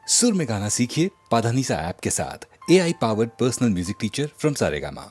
सुर में गाना सीखिए पाधानीसा ऐप के साथ AI powered personal music teacher from Saregama.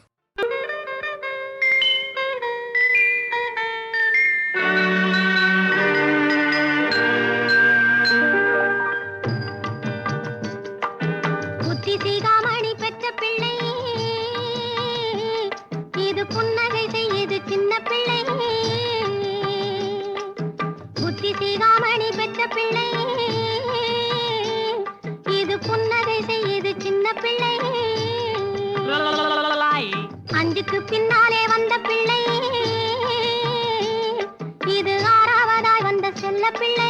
அஞ்சுக்கு பின்னாலே வந்த பிள்ளை இது ஆறாவதாய் வந்த செல்ல பிள்ளை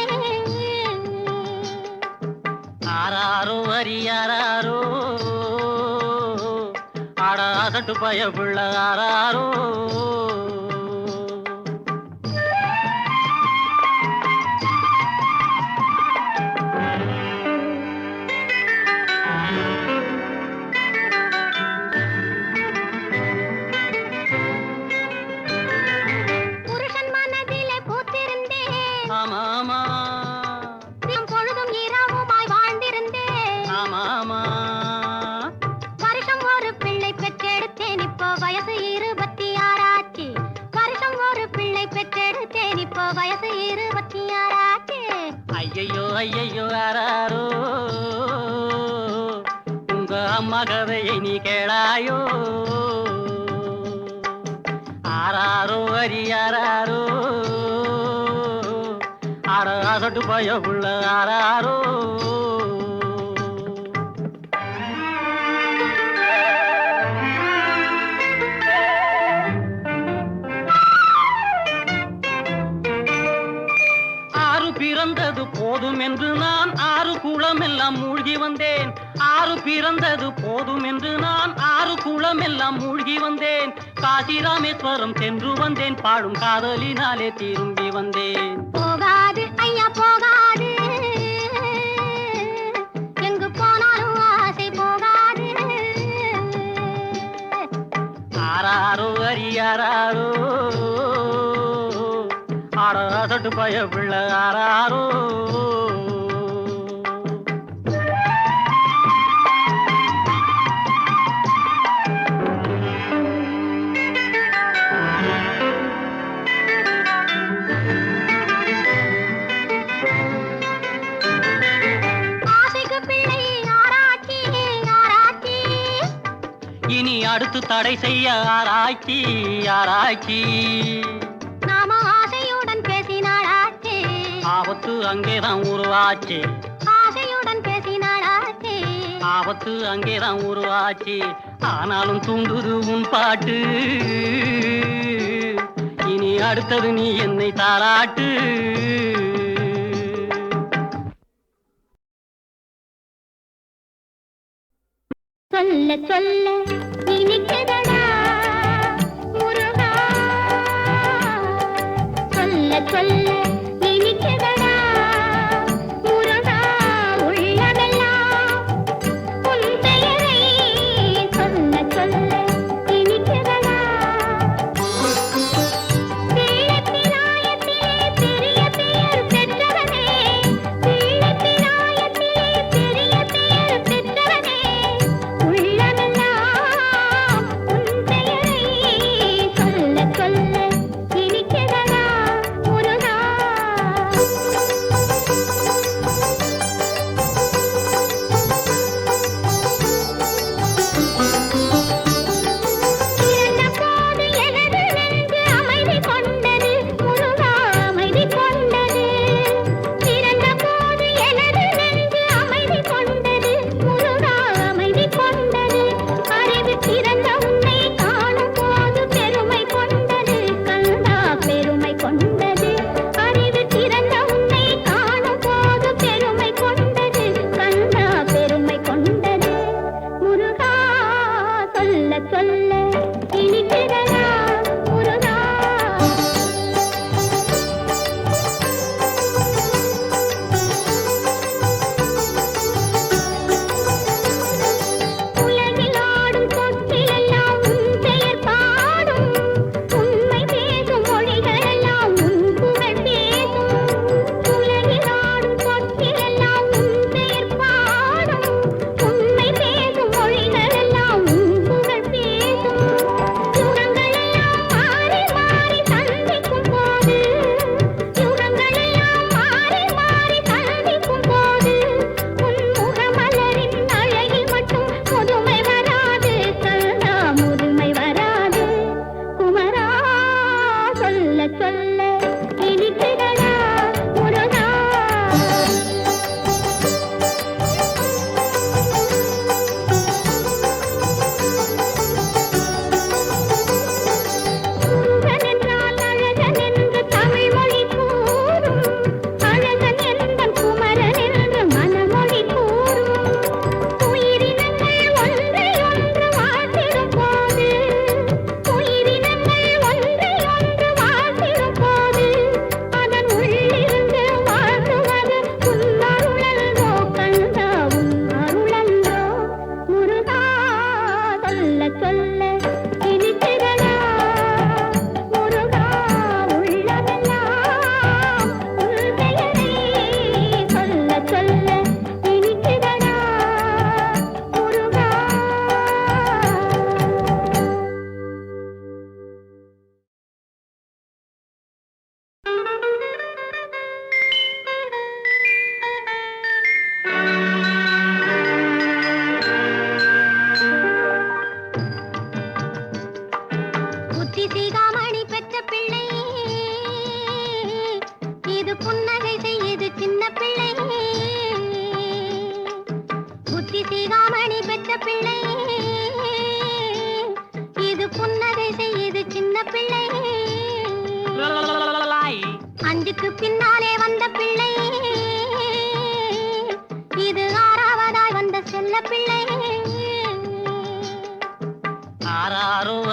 ஆறாரோ அரியாரோ ஆடாசட்டு பய பிள்ளை ஆறாரோ பொழுதும் இரவுமாய் வாழ்ந்திருந்தேன். வருஷம் ஒரு பிள்ளை பெற்றெடுத்தேன், இப்போ வயசு 26 ஆச்சு. வருஷம் ஒரு பிள்ளை பெற்றெடுத்தேன், இப்போ வயசு 26 ஆச்சு. ஐயையோ ஐயையோ ஆராரோ உங்க அம்மா கதையை நீ கேளாயோ ஆராரோ அரியாரோ ஆடாசட்டு பய புள்ள ஆராரோ ஆறு பிறந்தது போதும் என்று நான் 6 குளம் எல்லாம் மூழ்கி வந்தேன். ஆறு பிறந்தது போதும் என்று நான் 6 குளம் எல்லாம் மூழ்கி வந்தேன். காசி ராமேஸ்வரம் சென்று வந்தேன், பாடும் காதலினாலே திரும்பி வந்தேன். போகாது ஐயா போகாது, எங்கு போனாலும் ஆசை போகாது. ஆராரோ அரியாரோ ஆடாசட்டு பய பிள்ளை ஆராரோ இனி அடுத்து தடை செய்ய ஆராய்ச்சி ஆராய்ச்சி. நாம ஆசையுடன் பேசினாளாச்சு, ஆபத்து அங்கேதான் உருவாச்சு. ஆசையுடன் பேசினாளாச்சு, ஆபத்து அங்கேதான் உருவாச்சு. ஆனாலும் தூண்டுது உன் பாட்டு, இனி அடுத்தது நீ என்னை தாராட்டு. சொல்ல சொல்ல இனிக்குதடா முருகா, சொல்ல சொல்ல இனிக்குதடா முருகா, உள்ளமெல்லாம் உன் பெயரை சொல்ல சொல்ல இனிக்குதடா. பிள்ளைப்பிராயத்திலே பெரிய பெயர் பெற்றவனே, பிள்ளைப்பிராயத்திலே பெரிய பெயர் பெற்றவனே, உள்ளமெல்லாம்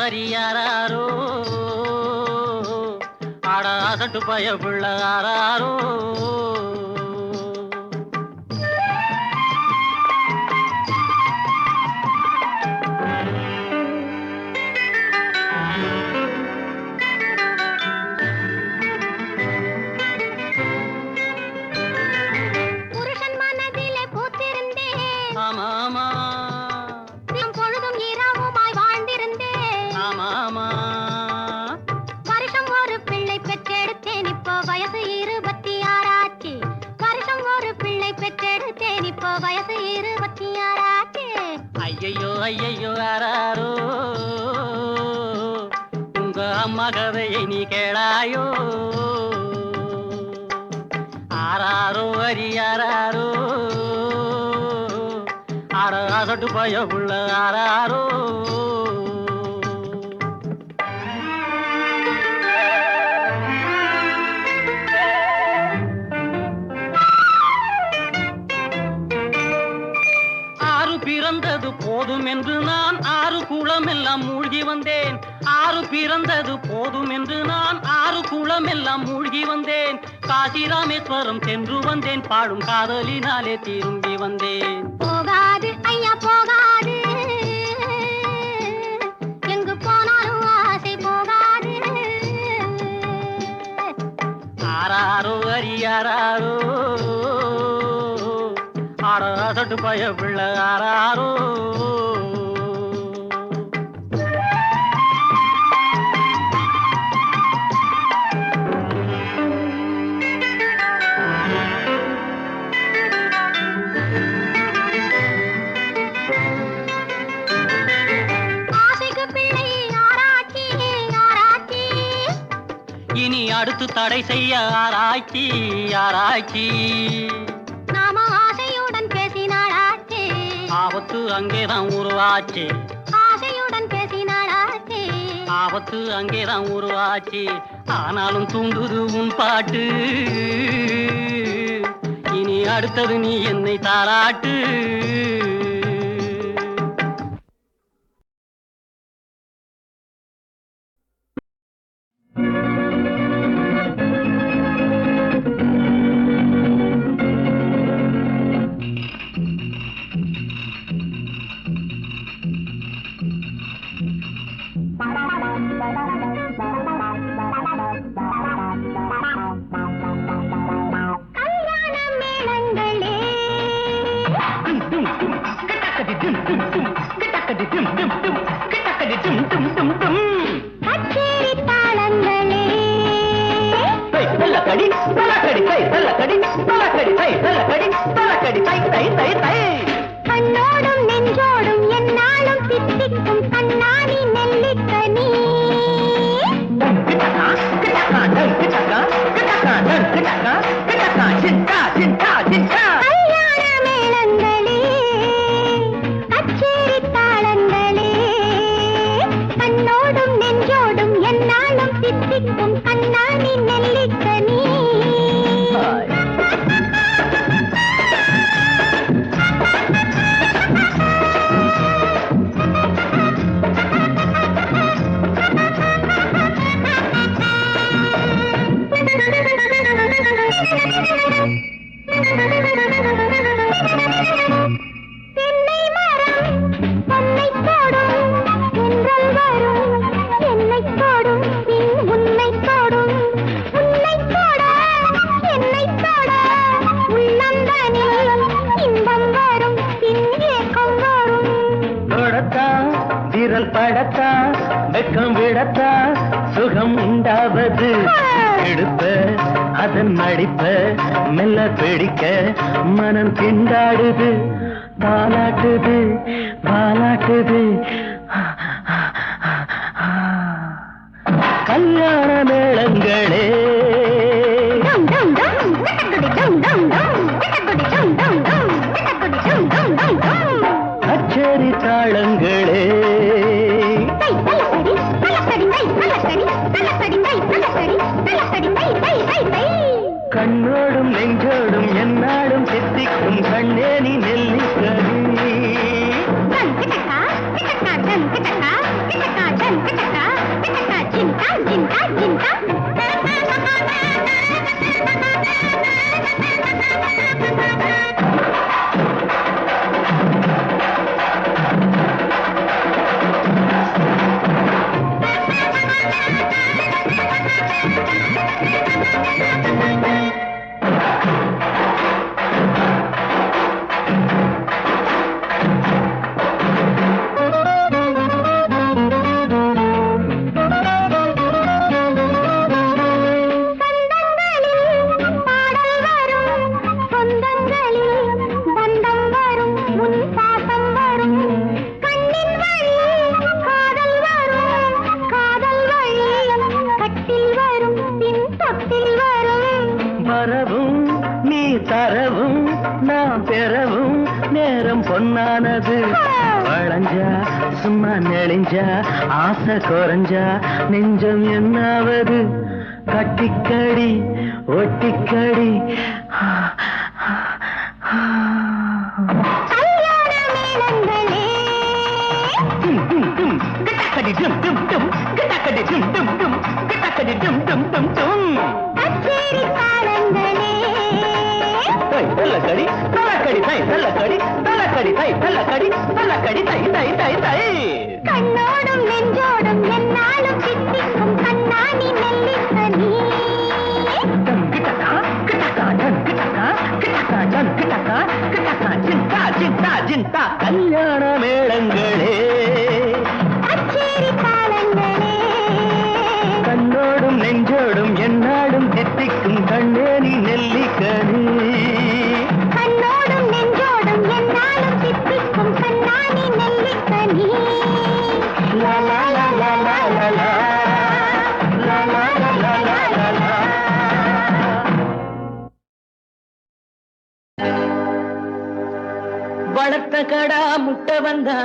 அரியாரோ ஆட அசட்டு பய பிள்ள ஆராரோ புருஷன் மனதிலே பூத்திருந்தேன் ஆமாமா பொழுதும் இரவுமாய் வாழ்ந்திருந்தேன் ஆமாமா வருஷம் ஒரு பிள்ளை பெற்றெடுத்தேன் இப்போ வயசு 26 ஆச்சு வருஷம் ஒரு பிள்ளை பெற்றெடுத்தேன் இப்போ வயசு 26 ஆச்சு ஐயையோ ஐயையோ ஆராரோ உங்க அம்மா கதையை நீ கேளாயோ ஆராரோ அரியாரோ ஆட அசட்டு பய புள்ள ஆராரோ ஆறு பிறந்தது போதும் என்று நான் ஆறு குளம் எல்லாம் மூழ்கி வந்தேன் ஆறு பிறந்தது போதும் என்று நான் ஆறு குளம் எல்லாம் மூழ்கி வந்தேன் காசி ராமேஸ்வரம் சென்று வந்தேன் பாடும் காதலினாலே திரும்பி வந்தேன் போகாது ஐயா போகாது எங்கு போனாலும் ஆசை போகாது ஆராரோ அரியாரோ ஆட அசட்டு பய பிள்ளை ஆராரோ ஆசைக்கு பிள்ளை ஆராய்ச்சி ஆராய்ச்சி இனி அடுத்து தடை செய்ய ஆராய்ச்சி ஆராய்ச்சி நாம ஆசையுடன் பேசினாளாச்சு ஆபத்து அங்கேதான் உருவாச்சு ஆசையுடன் பேசினாளாச்சு ஆபத்து அங்கேதான் உருவாச்சு ஆனாலும் தூண்டுது உன் பாட்டு இனி அடுத்தது நீ என்னை தாராட்டு கல்யாண மேளங்களே கச்சேரி தாளங்களே கண்ணோடும் நெஞ்சோடும் என்னாலும் தித்திக்கும் கண்ணாடி நெல்லிக்கனி கல்யாண மேளங்களே கச்சேரி தாளங்களே கண்ணோடும் நெஞ்சோடும் என்னாலும் தித்திக்கும் கண்ணாடி நெல்லிக்கனி தென்னை மரம் பொன்னை போடும் என்றல் வரும் என்னை போடும் பின் உன்னை போடும் உன்னை போட என்னை போட உள்ளந்தனில் இன்பம் வரும் பின் ஏக்கம் வரும் தொடத்தா விரல் படத்தா வெக்கம் விடத்தா சுகம் உண்டாவது எடுப்ப அதன் மடிப்ப மெல்ல பிடிக்க மனம் திண்டாடுது தாலாட்டுது பாலாட்டுது கல்யாண மேளங்களே டம் டம் டம் டக்கடி டம் டம் டம் டக்கடி டம் டம் டம் டக்கடி டம் டம் டம் டம் கச்சேரி தாளங்களே தை தலக்கடி தலக்கடி தை தலக்கடி தலக்கடி தை தலக்கடி தை தை தை தை கண்ணோடும் நெஞ்சோடும் என்னாடும் சித்திக்கும் கண்ணேனி நெல்லிக்கனி டம் கிட்டக்கா கிட்டக்கா டம் கிட்டக்கா கிட்டக்கா டம் கிட்டக்கா பொன்னானது வளைஞ்சா சும்மா நெளிஞ்சா ஆசை குறைஞ்சா நெஞ்சம் என்னாவது கட்டிக்கடி ஒட்டிக்கடி தள்ளக்கடி தள்ளக்கடி தை தள்ளக்கடி தள்ளக்கடி தை தள்ளக்கடி தள்ளக்கடி தை தை தை தை கண்ணோடும் நெஞ்சோடும் என்னாலும் சித்திக்கும் கண்ணாடி நெல்லிக்கனி கிட்டக்கா கிட்டக்கா ஜன் கிட்டக்கா கிட்டக்கா ஜன் கிட்டக்கா கிட்டக்கா ஜிந்தா ஜிந்தா ஜிந்தா கல்யாண மேளங்களே அச்சேரி தாளங்களே கண்ணோடும் நெஞ்சோடும் என்னாலும் தித்திக்கும் கண்ணேனி நெல்லிக்கனி கண்ணோடும் நெஞ்சோடும் என்னாலும் சித்திக்கும் கண்ணாடி நெல்லிக்கனி லா லா லா லா லா லா லா லா லா லா லா லா லா வளர்த்த கடா முட்டை வந்தா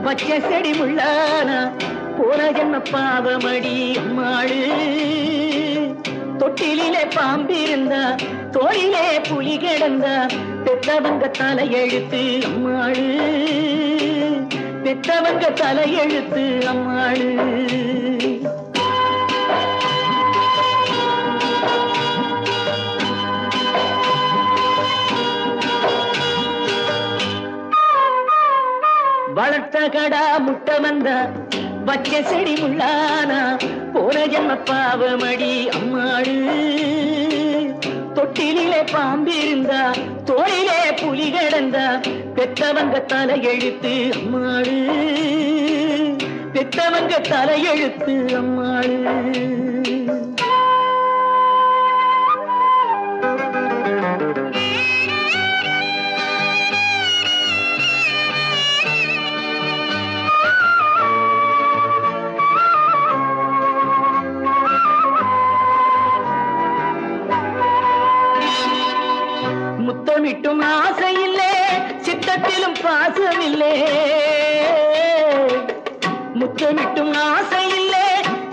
பச்சை செடி முள்ளானா போன ஜன்ம பாவமடி அம்மாளு தொட்டிலே பாம்பிருந்தா தோளிலே புலி கிடந்தா பெத்தவங்க தலையெழுத்து அம்மாளு பெத்தவங்க தலையெழுத்து அம்மாளு வளர்த்த கடா முட்டை வந்தா பச்சை செடி முள்ளானா போன ஜன்ம பாவமடி அம்மாளு தொட்டிலே பாம்பிருந்தா தோளிலே புலி கிடந்தா பெத்தவங்க தலையெழுத்து அம்மாளு பெத்தவங்க தலையெழுத்து அம்மாளு முத்தமிட்டும் ஆசை இல்லே சித்தத்திலும் பாசம் இல்லே முத்தமிட்டும் ஆசை இல்லே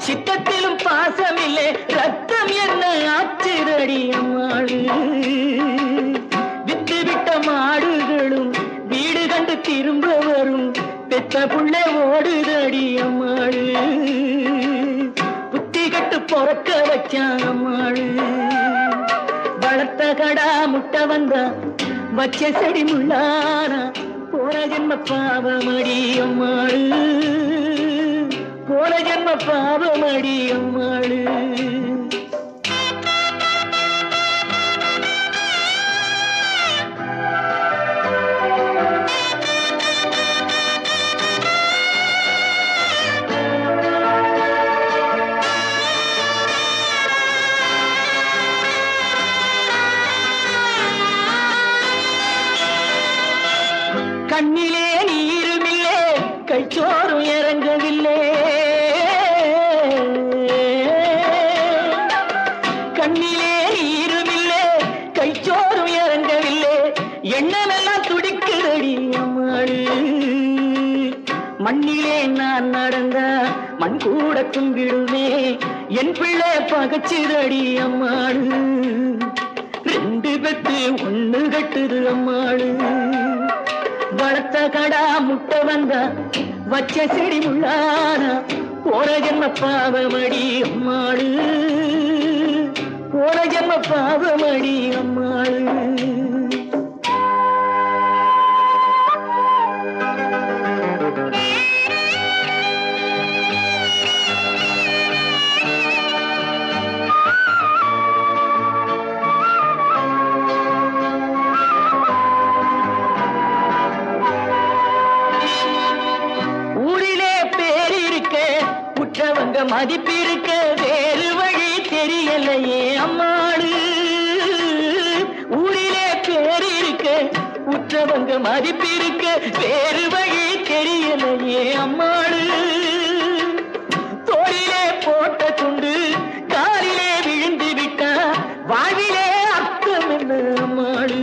சித்தத்திலும் பாசம் இல்லே ரத்தம் என்ன ஆச்சிரடி அம்மாளு வித்து விட்ட மாடுகளும் வீடு கண்டு திரும்ப வரும் பெத்த புள்ளை ஓடுதடி அம்மாளு புத்தி கட்டு பொறக்க வச்சான் அம்மாளு வளர்த்த கடா முட்டை வந்தா வச்ச செடி முள்ளானா போன ஜென்ம பாவமடி அம்மாளு போன ஜென்ம பாவமடி அம்மாளு கண்ணிலே நீருமில்லே கைச்சோறும் இறங்கவில்லை கண்ணிலே நீருமில்லே கைச்சோறும் இறங்கவில்லை எண்ணமெல்லாம் துடிக்குதடி அம்மாளு மண்ணிலே நான் நடந்தா மண் கூட கும்பிடுமே என் பிள்ளை பகச்சிதடி அம்மாளு ரெண்டு பெத்து ஒண்ணு கட்டுது அம்மாளு வளர்த்த கடா முட்டை வந்தா வச்ச செடி முள்ளானா போன ஜென்ம பாவமடி அம்மாளு போன ஜென்ம பாவமடி அம்மாளு மதிப்பிருக்க வேறு வழி தெரியலையே அம்மாளு ஊரிலே பேர் இருக்க உற்றவங்க மதிப்பிருக்க வேறு வழி தெரியலையே அம்மாளு தோளிலே போட்ட துண்டு காலிலே விழுந்து விட்டா வாழ்விலே அர்த்தம் என்ன அம்மாளு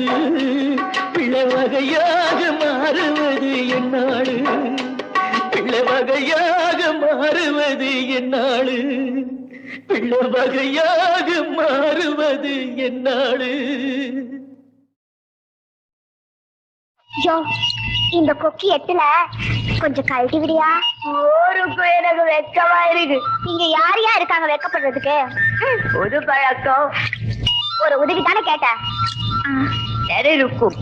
பிள்ளை வகையாக மாறுவது என்னாடு பிள்ளை வகையாக மாறுவது என்னாடு பிள்ளை வகையாக மாறுவது என்னாடு. இந்த கொக்கி எட்டுல கொஞ்சம் கழட்டி விடியா. ஊருக்கு எனக்கு வெக்கமா இருக்கு. இங்க யார் யார் இருக்காங்க வெக்கப்படுறதுக்கு? ஒரு பழக்கம் ஒரு உதவி தானே கேட்டேன். சரி இருக்கும்.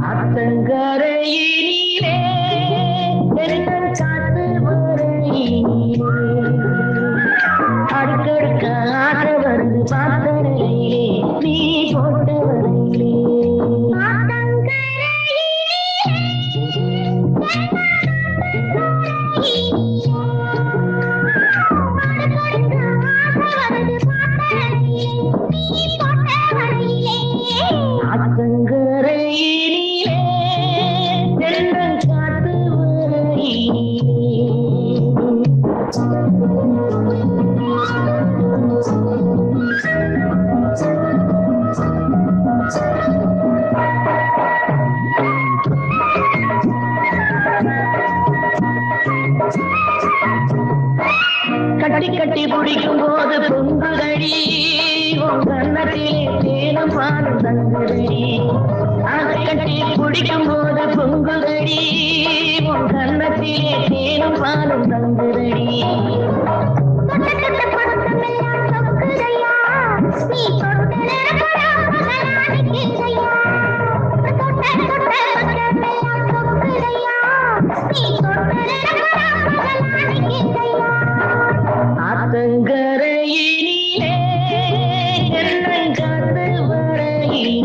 அத்தங்கரையிலே தென்னல் காத்து வரையிலே அடுக்கடுக்காக வந்து பார்த்தரையிலே நீ போட்ட வரையிலே அத்தங்கரையிலே தென்னல் காத்து வரையிலே கட்டி கட்டி பிடிக்கும் போது பொங்குதடி உன் கண்ணத்திலே தேனம் பாலும் தங்குதடி. அதை கட்டி பிடிக்கும் போது பொங்குதடி உன் கண்ணத்திலே தேனம் பாலும் தங்குதடி. அத்தங்கரையிலே தென்னல் காத்து வரையிலே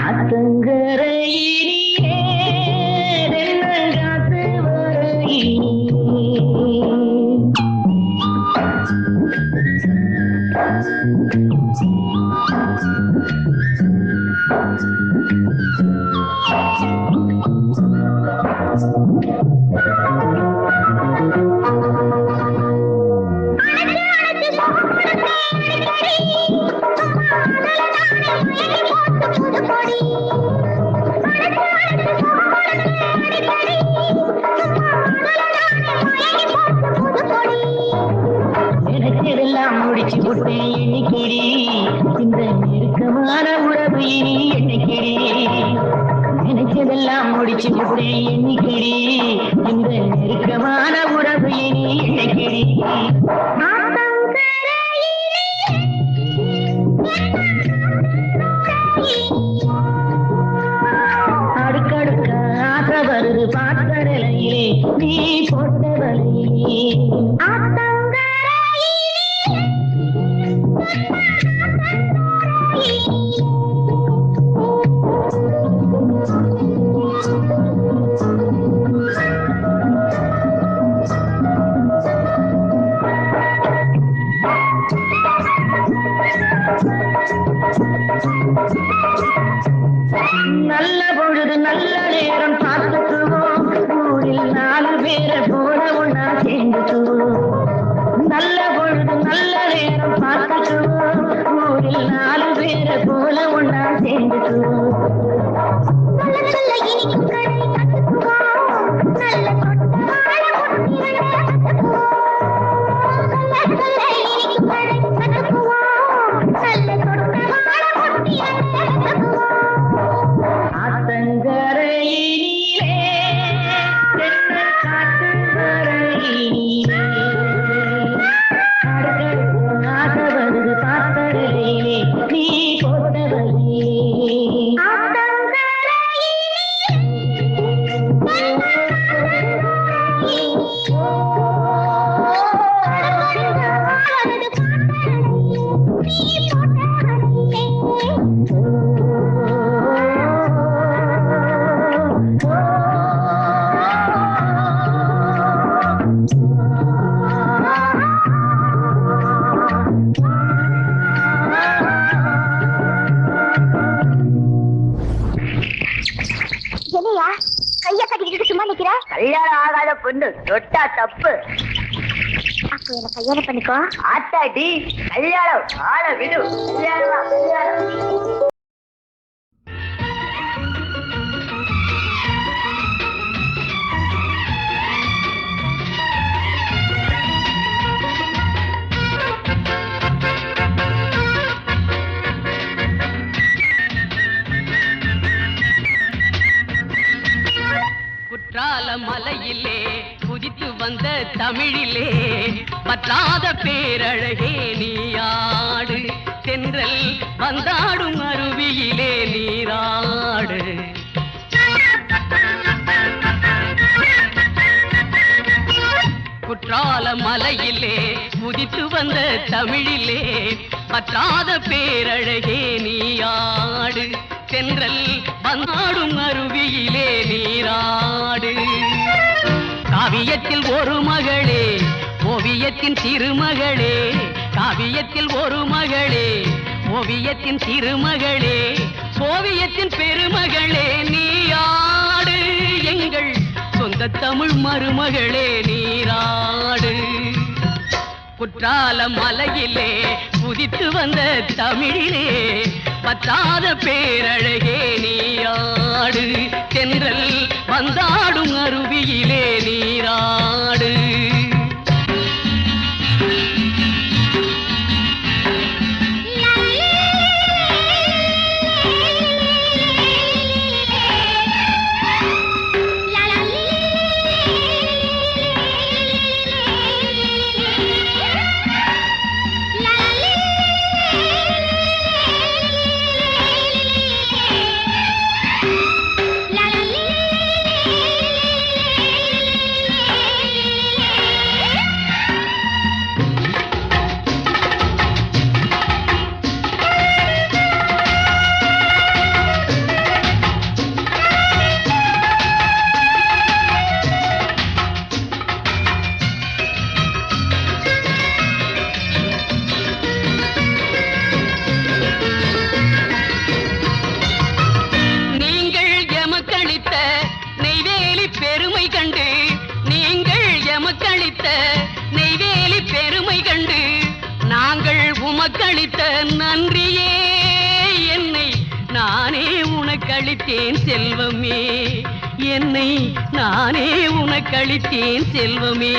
அத்தங்கரையிலே தென்னல் காத்து வரையிலே நினைச்சதெல்லாம் முடிச்சு விட்டேன் எண்ணிக்கிடி இந்த நெருக்கமான உறவு இனி எண்ணிக்கிடி. நினைச்சதெல்லாம் முடிச்சு விட்டேன் எண்ணிக்கிடி இந்த நெருக்கமான உறவு இனி எண்ணிக்கிடி. அடுக்கடுக்காக வருது பார்த்தரையிலே நீ போட்ட வலையிலே நல்ல பொழுது நல்ல நேரம் பார்த்துக்குவோம். ஊரில் 4 பேரை போல ஒன்னா சேர்ந்துக்குவோம். நல்ல பொழுது நல்ல நேரம் பார்த்துக்குவோம். ஊரில் 4 பேரை போல ஒன்னா சேர்ந்துக்குவோம். அத்தங்கரையிலே தென்னல் காத்து வரையிலே கல்யாணம் ஆகாத பொண்ணு தொட்டா தப்பு. அப்போ என்ன கல்யாணம் பண்ணிக்கோ. ஆத்தாடி கல்யாணம் ஆள விடு. கல்யாணம். குற்றால மலையிலே குதித்து வந்த தமிழிலே பற்றாத பேரழகே நீயாடு. தென்றல் வந்தாடும் அருவியிலே நீராடு. குற்றால மலையிலே குதித்து வந்த தமிழிலே பற்றாத பேரழகே நீயாடு. தென்றல் வந்தாடும் அருவியிலே நீராடு. காவியத்தில் ஒரு மகளே ஓவியத்தின் திருமகளே. காவியத்தில் ஒரு மகளே ஓவியத்தின் திருமகளே. சோவியத்தின் பெருமகளே நீயாடு. எங்கள் சொந்த தமிழ் மருமகளே நீராடு. குற்றால மலையிலே குதித்து வந்த தமிழிலே பற்றாத பேரழகே நீயாடு. தென்றல் வந்தாடும் அருவியிலே நீராடு. நெய்வேலி பெருமை கண்டு நாங்கள் உமக்களித்த நன்றியே. என்னை நானே உனக்களித்தேன் செல்வமே. என்னை நானே உனக்களித்தேன் செல்வமே.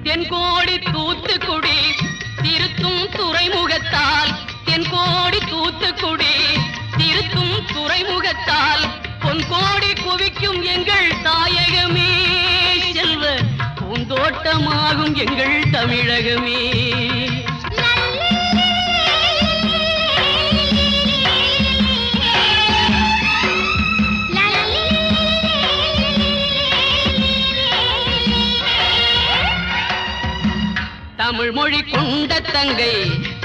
தென்கோடி தூத்துக்குடி திருத்தும் துறைமுகத்தால். தென்கோடி தூத்துக்குடி திருத்தும் துறைமுகத்தால் பொன்கோடி குவிக்கும் எங்கள் தாயகமே. செல்வ பூந்தோட்டமாகும் எங்கள் தமிழகமே. தமிழ் மொழி கொண்ட தங்கை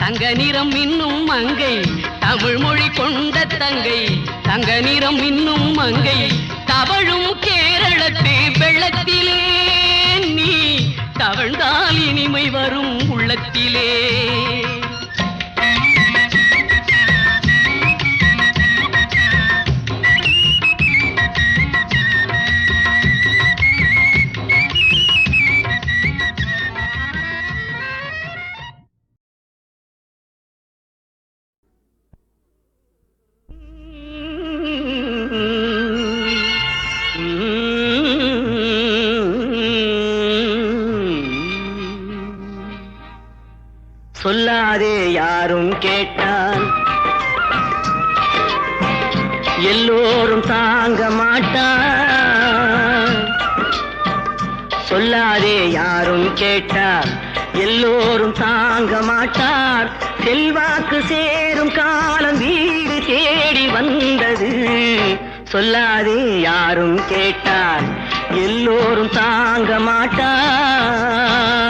தங்க நிறம் இன்னும் மங்கை. தமிழ் மொழி கொண்ட தங்கை தங்க நிறம் இன்னும் மங்கை. தவழும் கேரளத்து வெள்ளத்திலே நீ தவழ்ந்தால் இனிமை வரும் உள்ளத்திலே. சொல்லாதே யாரும் கேட்டால் எல்லோரும் தாங்க மாட்டார். சொல்லாதே யாரும் கேட்டார் எல்லோரும் தாங்க மாட்டார். செல்வாக்கு சேரும் காலம் வீடு தேடி வந்தது. சொல்லாதே யாரும் கேட்டார் எல்லோரும் தாங்க மாட்டார்.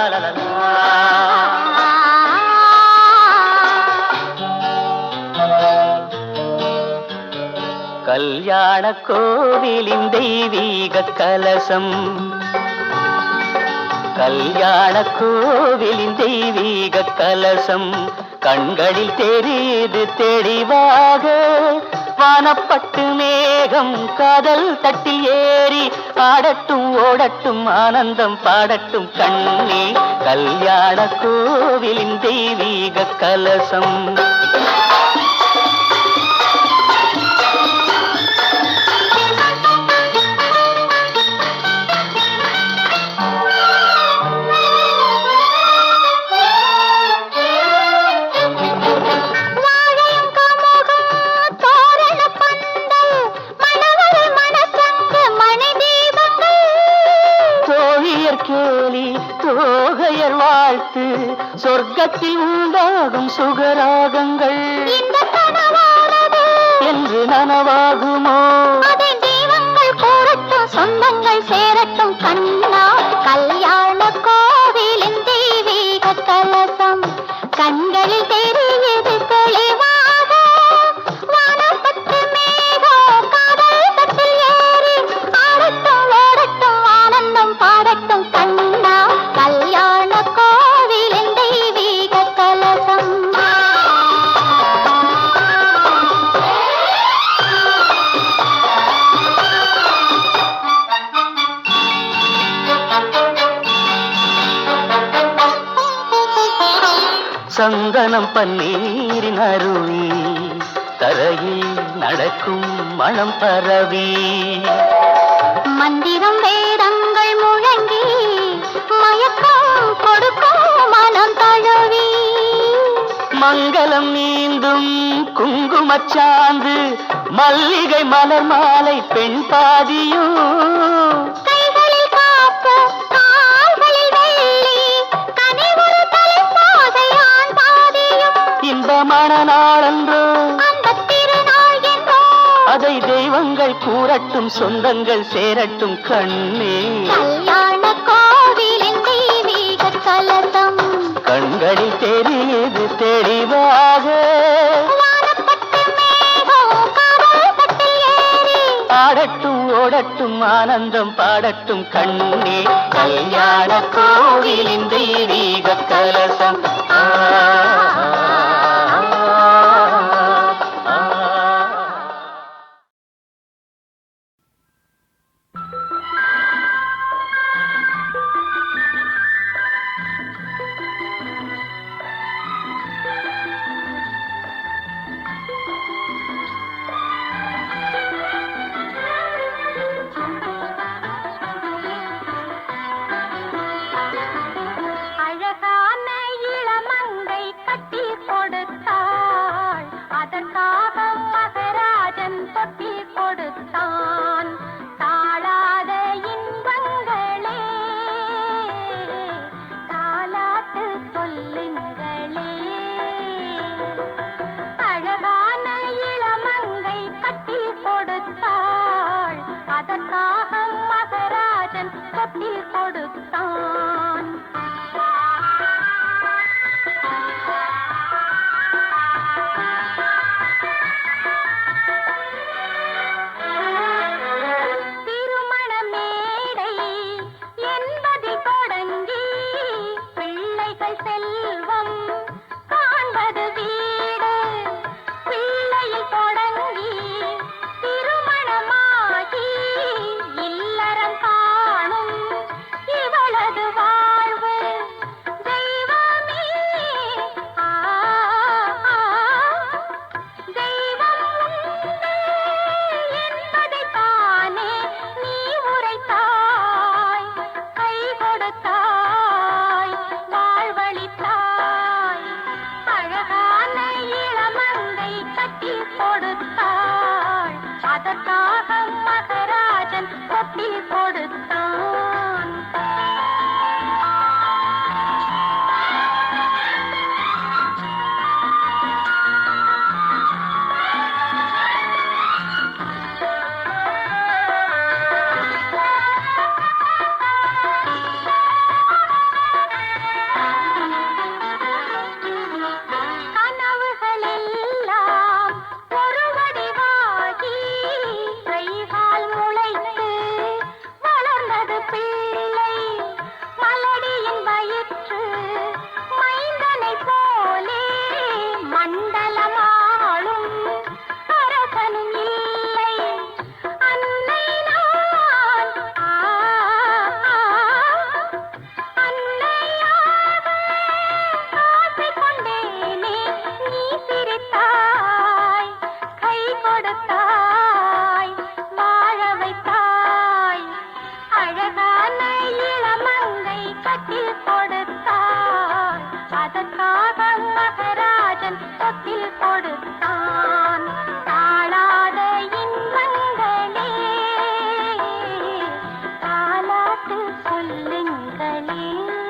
கல்யாண கோவிலின் தெய்வீக கலசம், கல்யாண கோவிலின் தெய்வீக கலசம் கண்களில் தெரியுது தெளிவாக. வானப்பட்டு மேகம் காதல் தட்டில் ஏறி ஆடட்டும் ஓடட்டும் ஆனந்தம் பாடட்டும் கண்ணே. கல்யாண கோவிலின் தெய்வீக கலசம். தோகையர் வாழ்த்து சொர்க்கத்தில் உண்டாகும் சுகராகங்கள் என்று நனவாகுமோ? தெய்வங்கள் கூறட்டும் சொந்தங்கள் சேரட்டும் கண்ணா. கல்யாண கோவிலின் தெய்வீக கலசம் கண்களில் தெரியுது தெளிவாக. வானப்பட்டு மேகம் காதல் தட்டில் ஏறி ஆடட்டும் ஓடட்டும் ஆனந்தம் பாடட்டும் கண்ணா. கல்யாண கோவிலின் தெய்வீக கலசம். சந்தனம் பன்னீரின் அருவி தரையில் நடக்கும் மனம் பரவி. மந்திரம் வேதங்கள் முழங்கி மயக்கம் கொடுக்கும் மனம் தழுவி. மங்களம் நீந்தும் குங்குமச்சாந்து மல்லிகை மலர் மாலை பெண் பாதியும். கைகளில் காப்பு கால்களில் வெள்ளி கனிவுறு தலைப்பாகை ஆண் பாதியும். இன்பமான நாளன்றோ அந்த திருநாள் என்றோ அதை தெய்வங்கள் கூற கூறட்டும் சொந்தங்கள் சேரட்டும் கண்ணே. கல்யாண கோவிலின் தெய்வீக கலசம் கண்களில் தெரியுது தெளிவாக. ஆடட்டும் ஓடட்டும் ஆனந்தம் பாடட்டும் கண்ணே. கல்யாண கோவிலின் தெய்வீக கலசம். சொல்லுங்களே